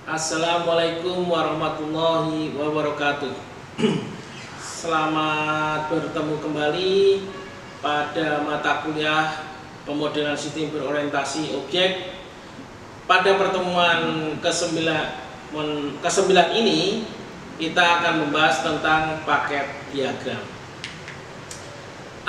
Assalamualaikum warahmatullahi wabarakatuh. Selamat bertemu kembali pada mata kuliah pemodelan sistem berorientasi objek. Pada pertemuan ke-9 ini kita akan membahas tentang paket diagram.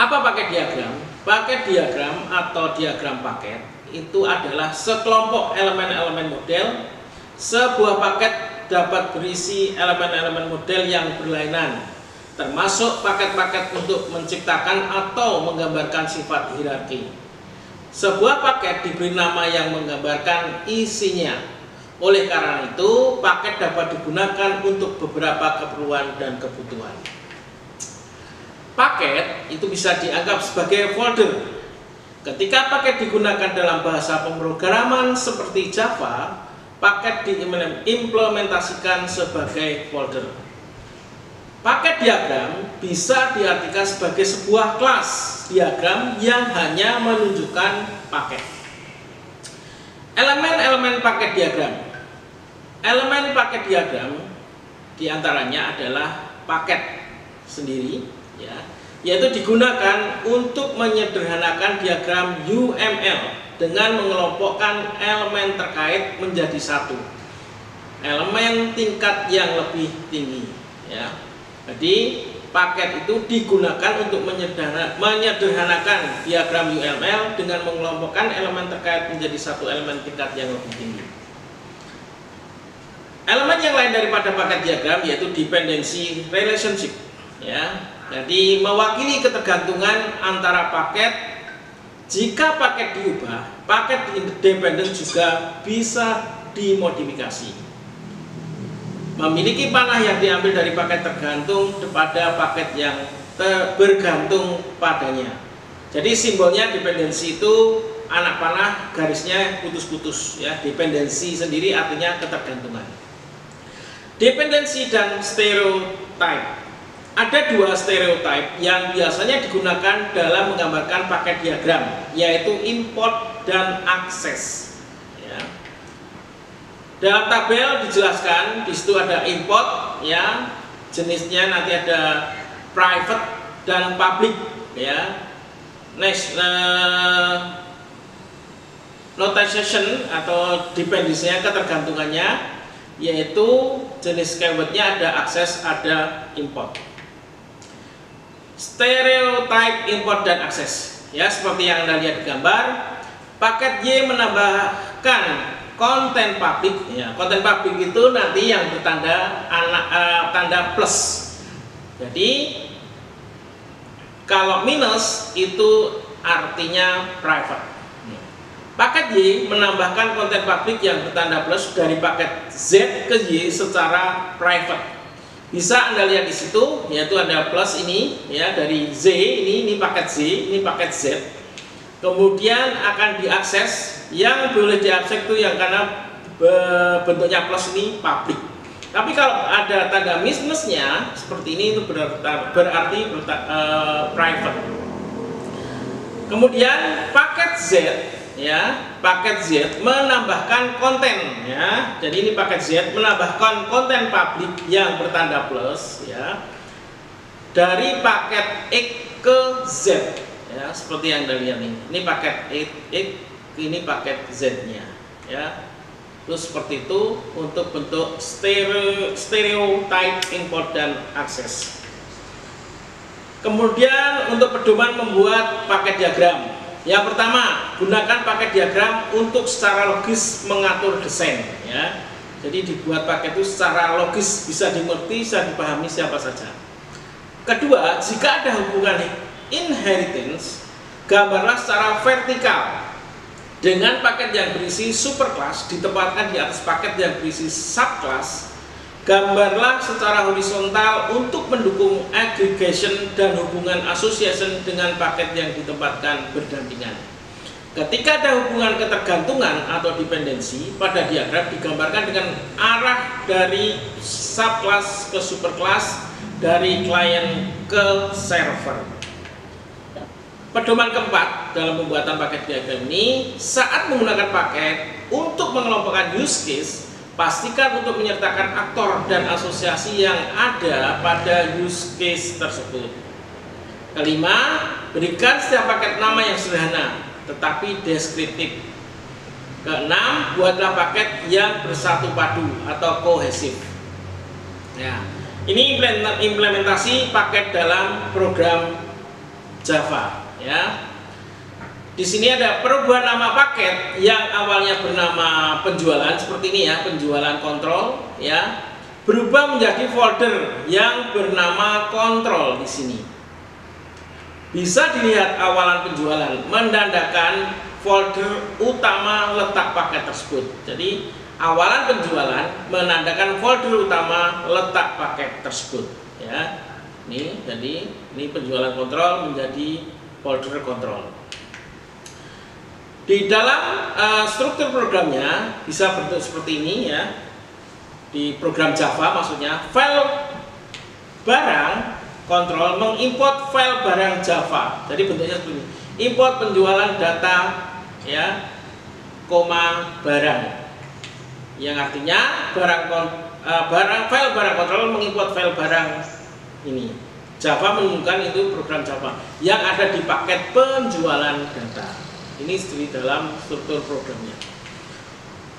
Apa paket diagram? Paket diagram atau diagram paket itu adalah sekelompok elemen-elemen model. Sebuah paket dapat berisi elemen-elemen model yang berlainan, termasuk paket-paket untuk menciptakan atau menggambarkan sifat hierarki. Sebuah paket diberi nama yang menggambarkan isinya. Oleh karena itu, paket dapat digunakan untuk beberapa keperluan dan kebutuhan. Paket itu bisa dianggap sebagai folder. Ketika paket digunakan dalam bahasa pemrograman seperti Java, paket diimplementasikan sebagai folder. Paket diagram bisa diartikan sebagai sebuah kelas diagram yang hanya menunjukkan paket. Elemen-elemen paket diagram. Elemen paket diagram diantaranya adalah paket sendiri, yaitu digunakan untuk menyederhanakan diagram UML dengan mengelompokkan elemen terkait menjadi satu elemen tingkat yang lebih tinggi. Jadi paket itu digunakan untuk menyederhanakan diagram UML dengan mengelompokkan elemen terkait menjadi satu elemen tingkat yang lebih tinggi. Elemen yang lain daripada paket diagram yaitu dependency relationship. Jadi mewakili ketergantungan antara paket. Jika paket diubah, paket independen juga bisa dimodifikasi. Memiliki panah yang diambil dari paket tergantung pada paket yang bergantung padanya. Jadi simbolnya dependensi itu anak panah garisnya putus-putus, Dependensi sendiri artinya ketergantungan. Dependensi dan stereotype. Ada dua stereotype yang biasanya digunakan dalam menggambarkan paket diagram, yaitu import dan akses. Dalam tabel dijelaskan di situ ada import, jenisnya nanti ada private dan public, Next, notation atau dependensinya ketergantungannya, yaitu jenis keywordnya ada akses, ada import. Stereotype import dan akses, seperti yang Anda lihat di gambar. Paket Y menambahkan konten public. Konten public itu nanti yang bertanda tanda plus. Jadi kalau minus itu artinya private. Paket Y menambahkan konten public yang bertanda plus dari paket Z ke Y secara private. Bisa Anda lihat di situ, yaitu ada plus ini, dari Z ini paket Z, ini paket Z. Kemudian akan diakses, yang boleh diakses itu yang karena bentuknya plus ini public. Tapi kalau ada tanda minusnya seperti ini itu berarti private. Kemudian paket Z, paket Z menambahkan konten, Jadi ini paket Z menambahkan konten publik yang bertanda plus, dari paket X ke Z, seperti yang Anda lihat ini. Ini paket X, ini paket Z-nya, Terus seperti itu untuk bentuk stereotype import dan akses. Kemudian untuk pedoman membuat paket diagram. Yang pertama, gunakan paket diagram untuk secara logis mengatur desain, Jadi dibuat paket itu secara logis, bisa dimengerti, bisa dipahami siapa saja. Kedua, jika ada hubungan inheritance, gambarlah secara vertikal dengan paket yang berisi superclass ditempatkan di atas paket yang berisi subclass. Gambarlah secara horizontal untuk mendukung aggregation dan hubungan association dengan paket yang ditempatkan berdampingan. Ketika ada hubungan ketergantungan atau dependensi pada diagram digambarkan dengan arah dari subclass ke superclass, dari client ke server. Pedoman keempat dalam pembuatan paket diagram ini, saat menggunakan paket untuk mengelompokkan use case, Pastikan untuk menyertakan aktor dan asosiasi yang ada pada use case tersebut. Kelima, berikan setiap paket nama yang sederhana tetapi deskriptif. Keenam, buatlah paket yang bersatu padu atau kohesif. Ya, ini implementasi paket dalam program Java. Ya, di sini ada perubahan nama paket yang awalnya bernama penjualan seperti ini ya, penjualan kontrol ya, berubah menjadi folder yang bernama kontrol di sini. Bisa dilihat awalan penjualan menandakan folder utama letak paket tersebut. Jadi awalan penjualan menandakan folder utama letak paket tersebut ya. Ini jadi ini penjualan kontrol menjadi folder kontrol. Di dalam struktur programnya bisa bentuk seperti ini ya. Di program Java maksudnya file barang kontrol mengimport file barang Java. Jadi bentuknya seperti ini. Import penjualan data ya, koma barang. Yang artinya file barang kontrol mengimport file barang ini. Java menunjukkan itu program Java yang ada di paket penjualan data. Ini di dalam struktur programnya.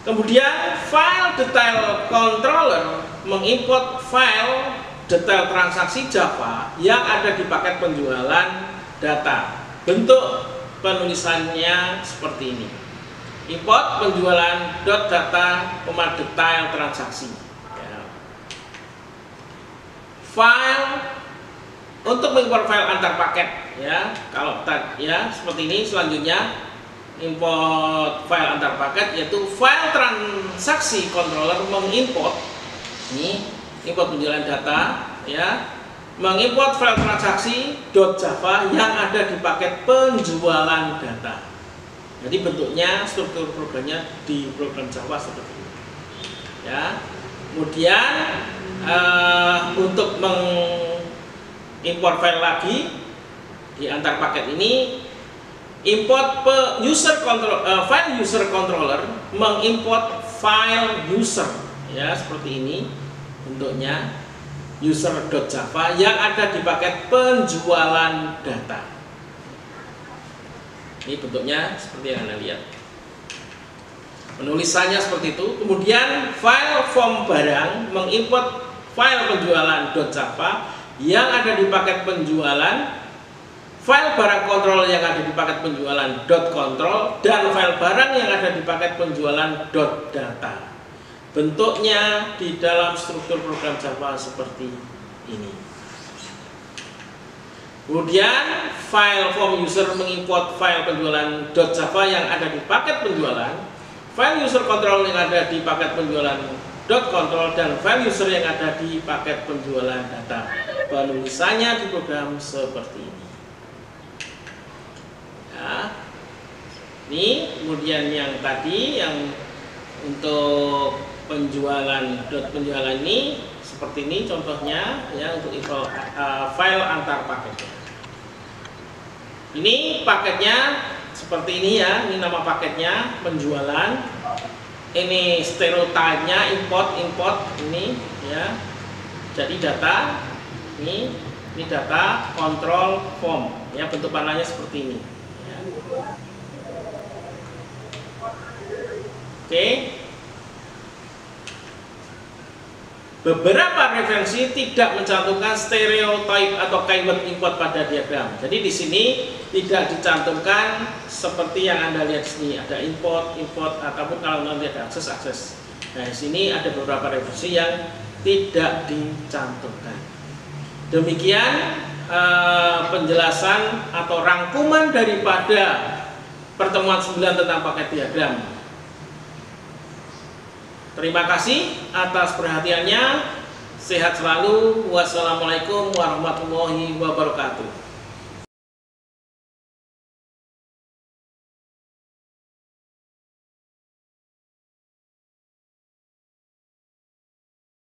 Kemudian file detail controller mengimport file detail transaksi Java yang ada di paket penjualan data. Bentuk penulisannya seperti ini. Import penjualan .data, detail transaksi. Ya. File untuk mengimport file antar paket ya. Kalau ya seperti ini selanjutnya import file antar paket yaitu file transaksi controller mengimport ini import penjualan data ya, mengimport file transaksi .java yang ada di paket penjualan data. Jadi bentuknya struktur programnya di program Java seperti ini ya. Kemudian untuk mengimport file lagi di antar paket ini import file user controller mengimport file user ya, seperti ini bentuknya user.java yang ada di paket penjualan data. Ini bentuknya seperti yang Anda lihat. Penulisannya seperti itu. Kemudian file form barang mengimport file penjualan.java yang ada di paket penjualan, file barang kontrol yang ada di paket penjualan .control, dan file barang yang ada di paket penjualan .data. Bentuknya di dalam struktur program Java seperti ini. Kemudian file form user mengimport file penjualan .java yang ada di paket penjualan, file user control yang ada di paket penjualan .control, dan file user yang ada di paket penjualan data. Penulisannya di program seperti ini. Ya. Ini kemudian yang tadi yang untuk penjualan ini seperti ini contohnya ya, untuk file antar paketnya. Ini paketnya seperti ini ya, ini nama paketnya penjualan. Ini stereotype-nya import ini ya. Jadi data ini data control form ya, bentuk panahnya seperti ini ya. Oke. Beberapa referensi tidak mencantumkan stereotype atau keyword import pada diagram. Jadi di sini tidak dicantumkan seperti yang Anda lihat di sini, ada import ataupun kalau nanti ada akses. Nah, di sini ada beberapa referensi yang tidak dicantumkan. Demikian penjelasan atau rangkuman daripada pertemuan 9 tentang paket diagram. Terima kasih atas perhatiannya. Sehat selalu. Wassalamualaikum warahmatullahi wabarakatuh.